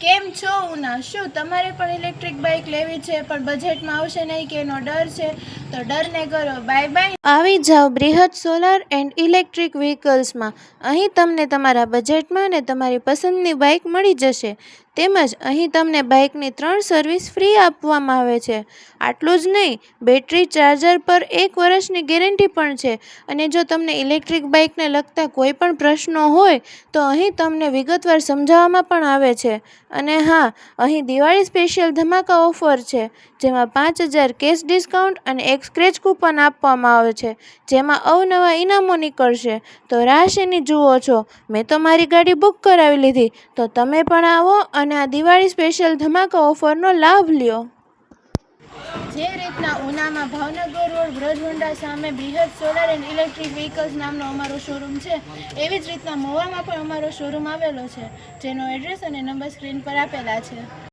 કેમ છો ઉના? શું તમારે પણ ઇલેક્ટ્રિક બાઇક લેવી છે પણ બજેટમાં આવશે નહીં કે એનો ડર છે? તો ડરને કરો બાય બાય. આવી જાઓ બૃહદ સોલાર એન્ડ ઇલેક્ટ્રિક વ્હીકલ્સમાં. અહીં તમને તમારા બજેટમાં અને તમારી પસંદની બાઇક મળી જશે. તેમજ અહીં તમને બાઇકની 3 સર્વિસ ફ્રી આપવામાં આવે છે. આટલું જ નહીં, બેટરી ચાર્જર પર 1 વર્ષની ગેરંટી પણ છે. અને જો તમને ઇલેક્ટ્રિક બાઇકને લગતા કોઈ પણ પ્રશ્નો હોય તો અહીં તમને વિગતવાર સમજાવવામાં પણ આવે છે. અને હા, અહીં દિવાળી સ્પેશિયલ ધમાકા ઓફર છે, જેમાં 5000 કેશ ડિસ્કાઉન્ટ અને એક સ્ક્રેચ કૂપન આપવામાં આવે છે, જેમાં અવનવા ઇનામો નીકળશે. તો રાહ શેની જુઓ છો? મેં તો મારી ગાડી બુક કરાવી લીધી, તો તમે પણ આવો અને આ દિવાળી સ્પેશિયલ ધમાકા ઓફરનો લાભ લ્યો. જે રીતના ઉનામાં ભાવનગર રોડ બ્રજમુંડા સામે બૃહદ સોલાર એન્ડ ઇલેક્ટ્રિક વ્હીકલ્સ નામનો અમારો શોરૂમ છે, એવી જ રીતના મહુવામાં પણ અમારો શોરૂમ આવેલો છે, જેનો એડ્રેસ અને નંબર સ્ક્રીન પર આપેલા છે.